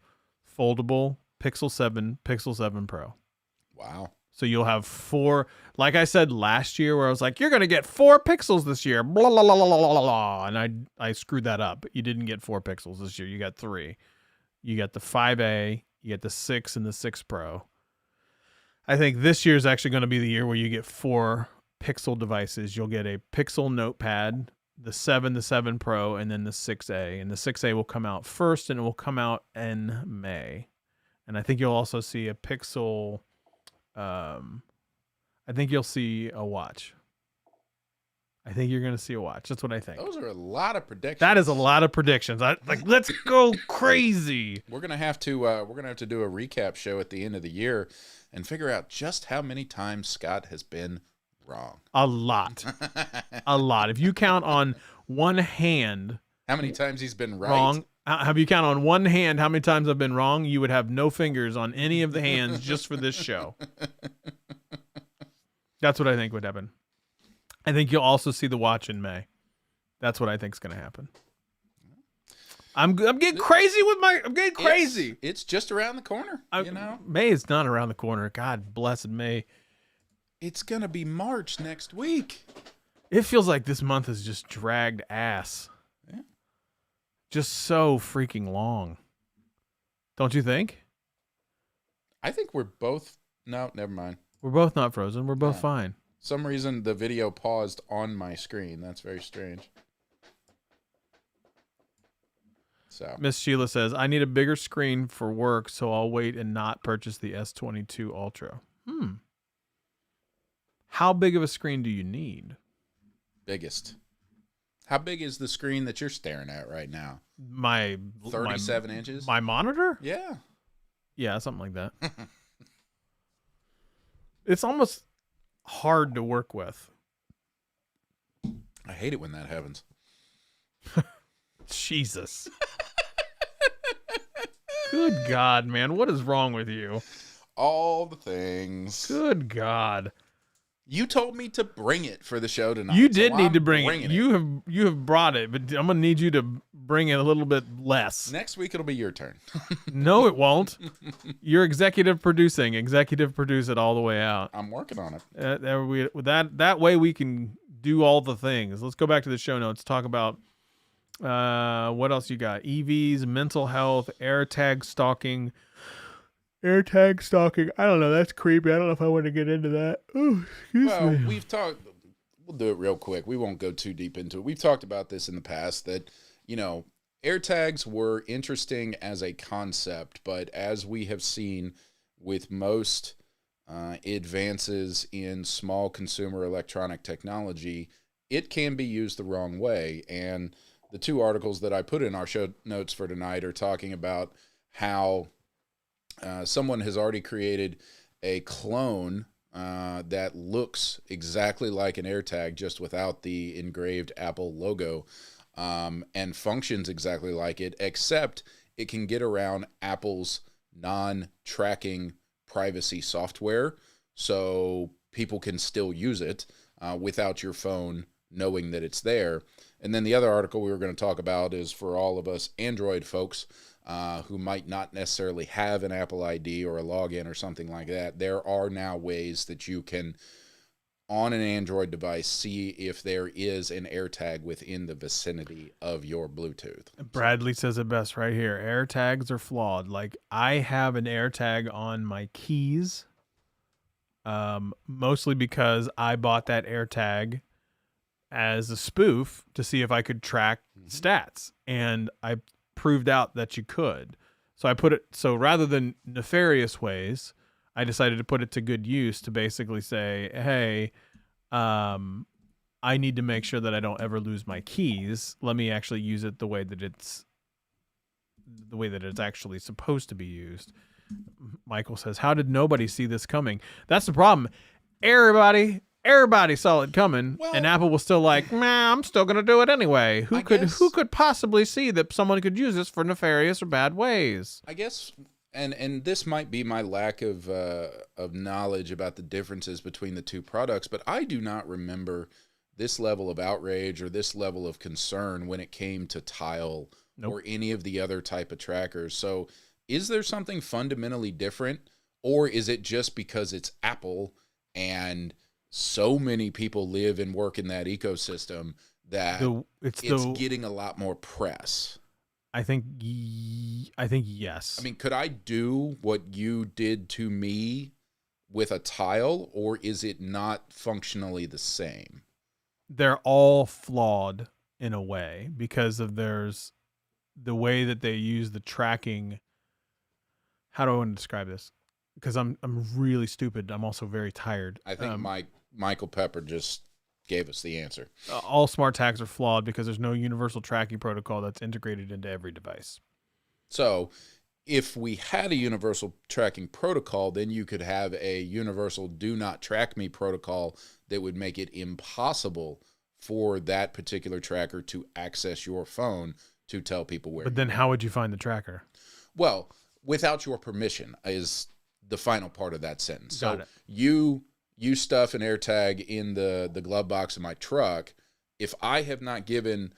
S1: foldable Pixel 7 Pro.
S2: Wow.
S1: So you'll have 4, like I said last year, where I was like, you're going to get 4 pixels this year, blah, blah, blah, blah, blah, blah. And I screwed that up. You didn't get 4 pixels this year. You got 3. You got the 5A, you get the 6 and the 6 Pro. I think this year is actually going to be the year where you get 4 Pixel devices. You'll get a Pixel Notepad, the 7 Pro, and then the 6A. And the 6A will come out first, and it will come out in May. And I think you'll also see a Pixel... I think you'll see a watch. I think you're going to see a watch. That's what I think.
S2: Those are a lot of predictions.
S1: That is a lot of predictions. Let's go crazy.
S2: We're gonna have to do a recap show at the end of the year and figure out just how many times Scott has been wrong.
S1: A lot. A lot. If you count on one hand
S2: How many times he's been right?
S1: wrong, have you count on one hand how many times I've been wrong, you would have no fingers on any of the hands just for this show. That's what I think would happen. I think you'll also see the watch in May. That's what I think is going to happen. I'm getting crazy with my. I'm getting crazy.
S2: It's just around the corner. You know,
S1: May is not around the corner. God blessed May.
S2: it's gonna be March next week.
S1: It feels like this month has just dragged ass.
S2: Yeah.
S1: Just so freaking long. Don't you think?
S2: I think we're both. No, never mind.
S1: We're both not frozen. We're both fine.
S2: Some reason the video paused on my screen. That's very strange. So
S1: Miss Sheila says, I need a bigger screen for work, so I'll wait and not purchase the S22 Ultra. How big of a screen do you need?
S2: biggest. How big is the screen that you're staring at right now?
S1: My
S2: 37 inches?
S1: My monitor?
S2: Yeah.
S1: Yeah, something like that. It's almost hard to work with.
S2: I hate it when that happens.
S1: Jesus. Good God, man. What is wrong with you?
S2: All the things.
S1: Good God.
S2: You told me to bring it for the show tonight.
S1: You did
S2: so
S1: need
S2: I'm
S1: to bring it.
S2: bringing
S1: You have brought it, but I'm going to need you to bring it a little bit less.
S2: Next week it'll be your turn.
S1: No, it won't. You're executive producing. Executive produce it all the way out.
S2: I'm working on it.
S1: That way we can do all the things. Let's go back to the show notes. Talk about what else you got? EVs, mental health, AirTag stalking. AirTag stalking. I don't know. That's creepy. I don't know if I want to get into that. Oh, excuse me.
S2: We've talked. We'll do it real quick. We won't go too deep into it. We've talked about this in the past that, AirTags were interesting as a concept, but as we have seen with most advances in small consumer electronic technology, it can be used the wrong way. And the two articles that I put in our show notes for tonight are talking about how someone has already created a clone that looks exactly like an AirTag, just without the engraved Apple logo, and functions exactly like it, except it can get around Apple's non-tracking privacy software, so people can still use it without your phone knowing that it's there. And then the other article we were going to talk about is for all of us Android folks who might not necessarily have an Apple ID or a login or something like that. There are now ways that you can, on an Android device, see if there is an AirTag within the vicinity of your Bluetooth.
S1: Bradley says it best right here. AirTags are flawed. Like, I have an AirTag on my keys, mostly because I bought that AirTag as a spoof to see if I could track stats, and I proved out that you could. So I put it, so rather than nefarious ways, I decided to put it to good use to basically say, hey, I need to make sure that I don't ever lose my keys. Let me actually use it the way that it's actually supposed to be used. Michael says, how did nobody see this coming? That's the problem. Everybody saw it coming, and Apple was still like, "Man, I'm still gonna do it anyway." Who could possibly see that someone could use this for nefarious or bad ways?
S2: I guess, and this might be my lack of knowledge about the differences between the two products, but I do not remember this level of outrage or this level of concern when it came to Tile or any of the other type of trackers. So, is there something fundamentally different, or is it just because it's Apple and so many people live and work in that ecosystem that it's getting a lot more press?
S1: I think yes.
S2: I mean, could I do what you did to me with a Tile, or is it not functionally the same?
S1: They're all flawed in a way because of the way that they use the tracking. How do I want to describe this? Because I'm really stupid. I'm also very tired.
S2: I think Michael Pepper just gave us the answer.
S1: All smart tags are flawed because there's no universal tracking protocol that's integrated into every device.
S2: So if we had a universal tracking protocol, then you could have a universal do not track me protocol that would make it impossible for that particular tracker to access your phone to tell people where.
S1: But then how would you find the tracker?
S2: Well, without your permission is the final part of that sentence.
S1: Got
S2: So
S1: it.
S2: you stuff an AirTag in the glove box of my truck. If I have not given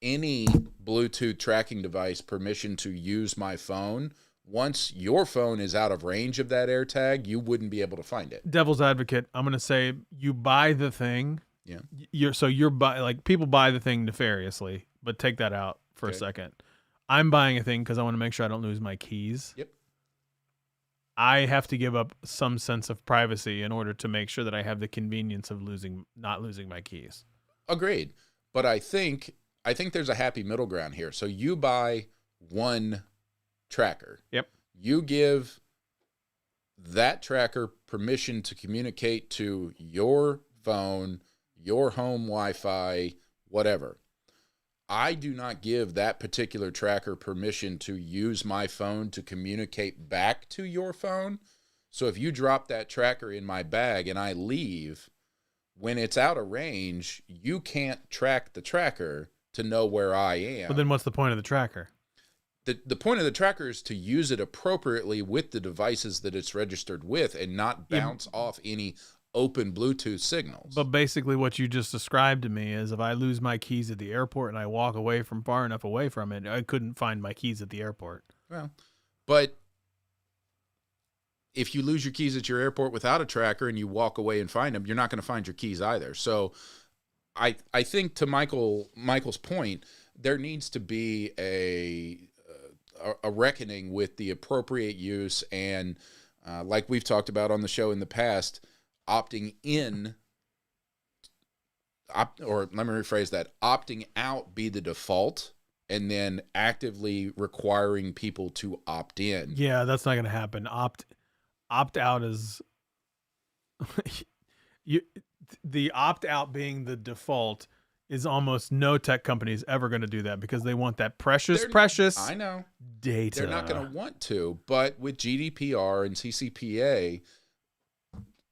S2: any Bluetooth tracking device permission to use my phone, once your phone is out of range of that AirTag, you wouldn't be able to find it.
S1: Devil's advocate, I'm going to say you buy the thing.
S2: Yeah.
S1: People buy the thing nefariously, but take that out for a
S2: Okay.
S1: second. I'm buying a thing because I want to make sure I don't lose my keys.
S2: Yep.
S1: I have to give up some sense of privacy in order to make sure that I have the convenience of not losing my keys.
S2: Agreed. But I think there's a happy middle ground here. So you buy one tracker.
S1: Yep.
S2: You give that tracker permission to communicate to your phone, your home Wi-Fi, whatever. I do not give that particular tracker permission to use my phone to communicate back to your phone. So if you drop that tracker in my bag and I leave, when it's out of range, you can't track the tracker to know where I am.
S1: But then what's the point of the tracker?
S2: The point of the tracker is to use it appropriately with the devices that it's registered with and not bounce off any open Bluetooth signals.
S1: But basically what you just described to me is if I lose my keys at the airport and I walk away from far enough away from it, I couldn't find my keys at the airport.
S2: Well, but if you lose your keys at your airport without a tracker and you walk away and find them, you're not going to find your keys either. So I think to Michael's point, there needs to be a reckoning with the appropriate use and like we've talked about on the show in the past, opting out be the default and then actively requiring people to opt in.
S1: Yeah, that's not going to happen. Opt out is the opt out being the default is almost no tech company is ever going to do that because they want that precious
S2: I know
S1: data.
S2: they're not going to want to, but with GDPR and CCPA,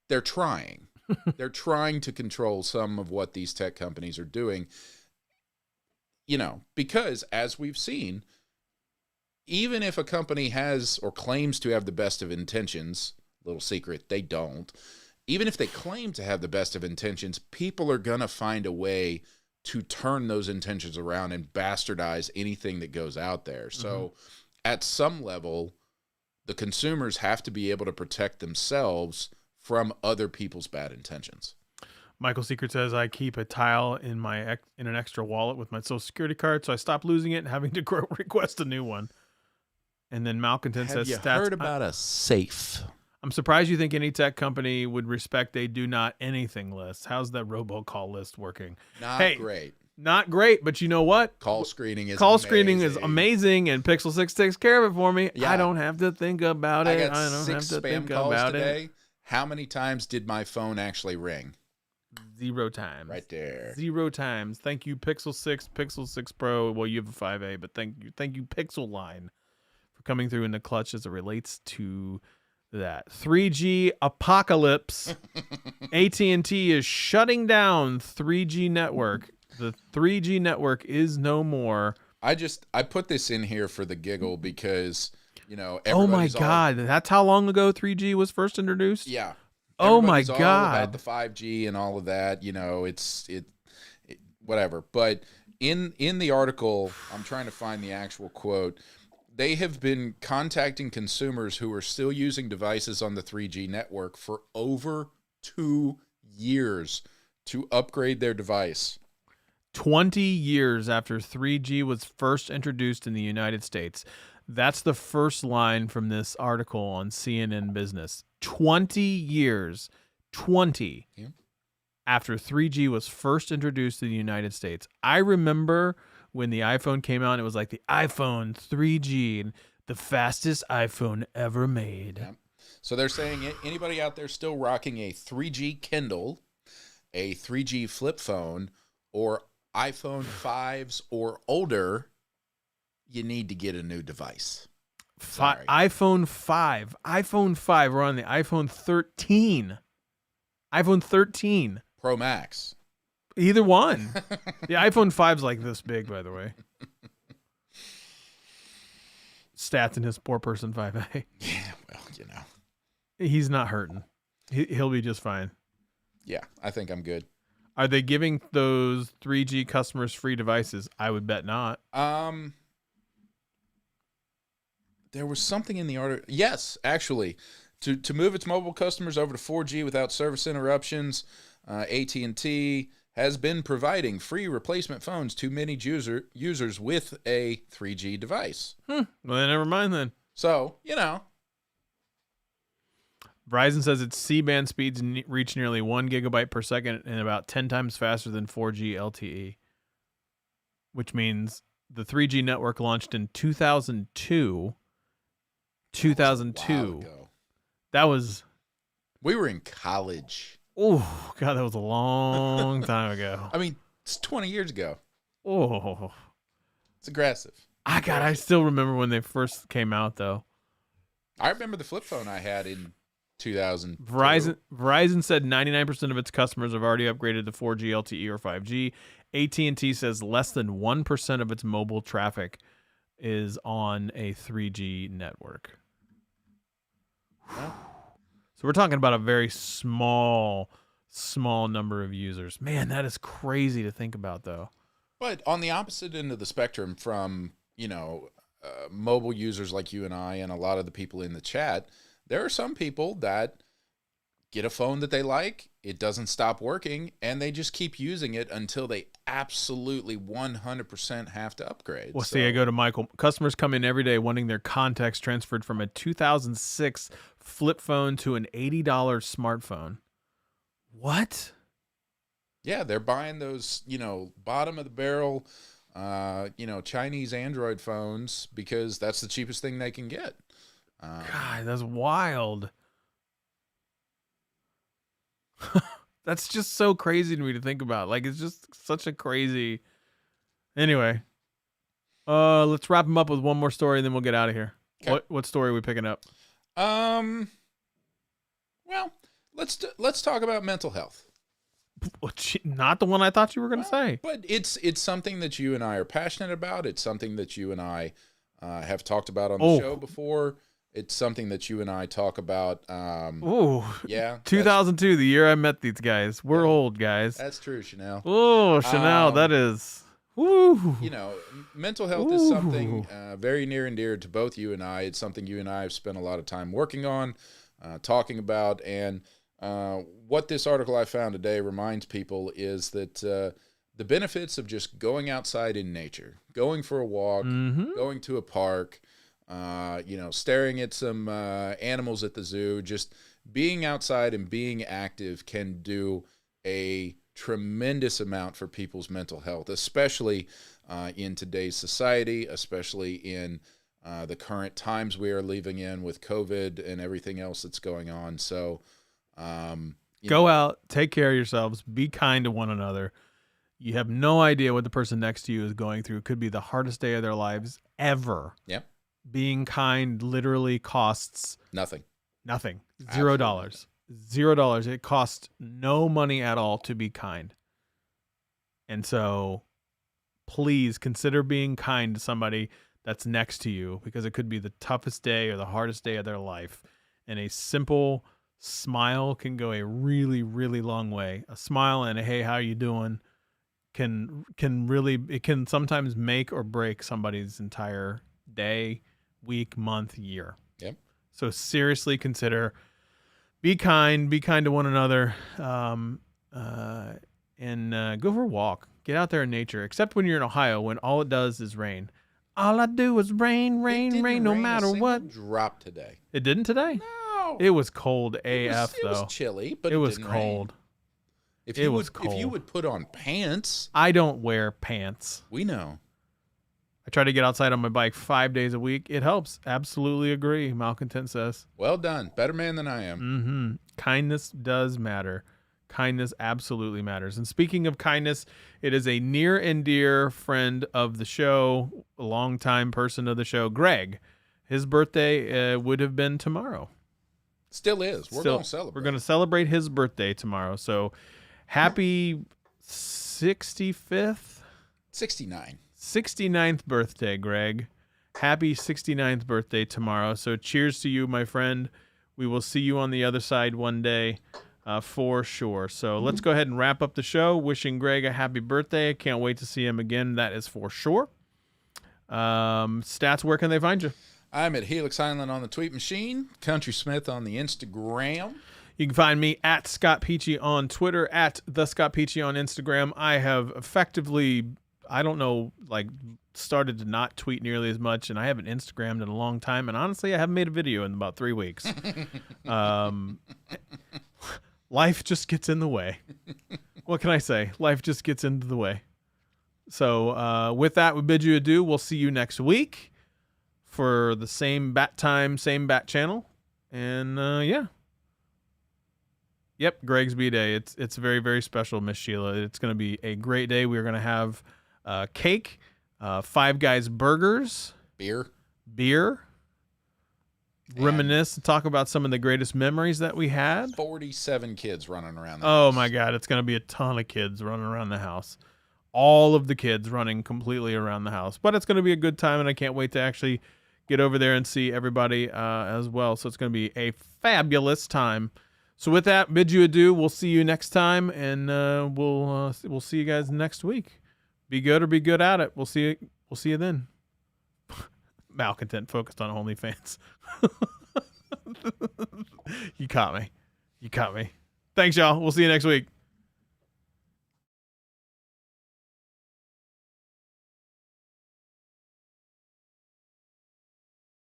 S2: they're trying. They're trying to control some of what these tech companies are doing. You know, because as we've seen, even if a company has or claims to have the best of intentions, little secret, they don't. Even if they claim to have the best of intentions, people are going to find a way to turn those intentions around and bastardize anything that goes out there. So at some level, the consumers have to be able to protect themselves from other people's bad intentions.
S1: Michael Secret says, I keep a tile in an extra wallet with my social security card, so I stop losing it and having to request a new one. And then Malcontent says,
S2: Have you heard about a safe?
S1: I'm surprised you think any tech company would respect a do not anything list. How's that robocall list working?
S2: Not great.
S1: Not great, but you know what?
S2: Call screening is
S1: amazing, and Pixel 6 takes care of it for me.
S2: Yeah.
S1: I don't have to think about it.
S2: I got 6 spam calls today. How many times did my phone actually ring?
S1: 0 times.
S2: Right there.
S1: 0 times. Thank you, Pixel 6, Pixel 6 Pro. Well, you have a 5A, but thank you, Pixel line, for coming through in the clutch as it relates to that 3G apocalypse. AT&T is shutting down 3G network. The 3G network is no more.
S2: I put this in here for the giggle because, you know,
S1: oh my God, that's how long ago 3G was first introduced?
S2: Yeah.
S1: Oh my
S2: all
S1: God.
S2: about the 5G and all of that, you know, it's whatever. But in the article, I'm trying to find the actual quote. They have been contacting consumers who are still using devices on the 3G network for over 2 years to upgrade their device.
S1: 20 years after 3G was first introduced in the United States. That's the first line from this article on CNN Business. 20 years, 20, after 3G was first introduced in the United States. I remember when the iPhone came out, it was like the iPhone 3G, and the fastest iPhone ever made.
S2: Yeah. So they're saying anybody out there still rocking a 3G Kindle a 3G flip phone or iPhone 5s or older, you need to get a new device. Sorry.
S1: iPhone 5. iPhone 5. We're on the iPhone 13. iPhone 13.
S2: Pro Max.
S1: Either one. The iPhone 5's like this big, by the way. Stats in his poor person 5A.
S2: Yeah, well, you know.
S1: He's not hurting. He'll be just fine.
S2: Yeah, I think I'm good.
S1: Are they giving those 3G customers free devices? I would bet not.
S2: There was something in the order. Yes, actually, to move its mobile customers over to 4G without service interruptions, AT&T has been providing free replacement phones to many users with a 3G device.
S1: Well, then never mind then.
S2: So, you know.
S1: Verizon says its C-band speeds reach nearly 1 gigabyte per second and about 10 times faster than 4G LTE, which means the 3G network launched in 2002. 2002. That was.
S2: We were in college.
S1: Oh, God, that was a long time ago.
S2: I mean, it's 20 years ago.
S1: Oh.
S2: It's aggressive.
S1: I still remember when they first came out, though.
S2: I remember the flip phone I had in 2000.
S1: Verizon said 99% of its customers have already upgraded to 4G LTE or 5G. AT&T says less than 1% of its mobile traffic is on a 3G network.
S2: Yeah.
S1: So we're talking about a very small number of users. Man, that is crazy to think about, though.
S2: But on the opposite end of the spectrum from, mobile users like you and I and a lot of the people in the chat, there are some people that get a phone that they like, it doesn't stop working, and they just keep using it until they absolutely 100% have to upgrade.
S1: Well, see, I go to Michael. Customers come in every day wanting their contacts transferred from a 2006 flip phone to an $80 smartphone. What?
S2: Yeah, they're buying those, bottom of the barrel, Chinese Android phones because that's the cheapest thing they can get.
S1: God, that's wild. That's just so crazy to me to think about. Like, it's just such a crazy. Anyway, let's wrap them up with one more story, and then we'll get out of here.
S2: Okay.
S1: What story are we picking up?
S2: Well, let's talk about mental health.
S1: Not the one I thought you were going to say.
S2: But it's something that you and I are passionate about. It's something that you and I have talked about on the show before. It's something that you and I talk about. Yeah.
S1: 2002, the year I met these guys. We're old, guys.
S2: That's true, Chanel.
S1: Oh, Chanel, that is. Woo.
S2: Mental health is something very near and dear to both you and I. It's something you and I have spent a lot of time working on, talking about. And what this article I found today reminds people is that the benefits of just going outside in nature, going for a walk, going to a park, staring at some animals at the zoo, just being outside and being active can do a tremendous amount for people's mental health, especially in today's society, especially in the current times we are living in with COVID and everything else that's going on. So
S1: go out, take care of yourselves, be kind to one another. You have no idea what the person next to you is going through. It could be the hardest day of their lives ever.
S2: Yep.
S1: Being kind literally costs
S2: nothing.
S1: $0. $0. It costs no money at all to be kind. And so please consider being kind to somebody that's next to you, because it could be the toughest day or the hardest day of their life. And a simple smile can go a really, really long way. A smile and a hey, how you doing can sometimes make or break somebody's entire day, week, month, year.
S2: Yep.
S1: So seriously consider, be kind to one another, and go for a walk. Get out there in nature, except when you're in Ohio, when all it does is rain. All I do is rain, no matter what.
S2: Drop today.
S1: It didn't today?
S2: No.
S1: It was cold AF, though.
S2: It was chilly, but
S1: it was
S2: didn't
S1: cold.
S2: Rain. If you would put on pants.
S1: I don't wear pants.
S2: We know.
S1: I try to get outside on my bike 5 days a week. It helps. Absolutely agree, Malcontent says.
S2: Well done. Better man than I am.
S1: Kindness does matter. Kindness absolutely matters. And speaking of kindness, it is a near and dear friend of the show, a longtime person of the show, Greg. His birthday would have been tomorrow.
S2: Still is. We're going to celebrate.
S1: We're going to celebrate his birthday tomorrow. So happy 65th?
S2: 69.
S1: 69th birthday, Greg. Happy 69th birthday tomorrow. So cheers to you, my friend. We will see you on the other side one day for sure. So let's go ahead and wrap up the show. Wishing Greg a happy birthday. I can't wait to see him again. That is for sure. Stats, where can they find you?
S2: I'm at Helix Island on the tweet machine. Country Smith on the Instagram.
S1: You can find me at Scott Peachy on Twitter, at the Scott Peachy on Instagram. I have effectively, I don't know, like started to not tweet nearly as much, and I haven't Instagrammed in a long time. And honestly, I haven't made a video in about 3 weeks. Life just gets in the way. What can I say? Life just gets into the way. So with that, we bid you adieu. We'll see you next week for the same bat time, same bat channel. And yeah. Yep, Greg's B-Day. It's very, very special, Miss Sheila. It's going to be a great day. We're going to have cake, Five Guys burgers, beer, reminisce, and talk about some of the greatest memories that we had.
S2: 47 kids running around the
S1: house.
S2: house.
S1: My God, it's going to be a ton of kids running around the house. All of the kids running completely around the house. But it's going to be a good time, and I can't wait to actually get over there and see everybody as well. So it's going to be a fabulous time. So with that, bid you adieu. We'll see you next time, and we'll see you guys next week. Be good or be good at it. We'll see you then. Malcontent focused on OnlyFans. You caught me. Thanks, y'all. We'll see you next week.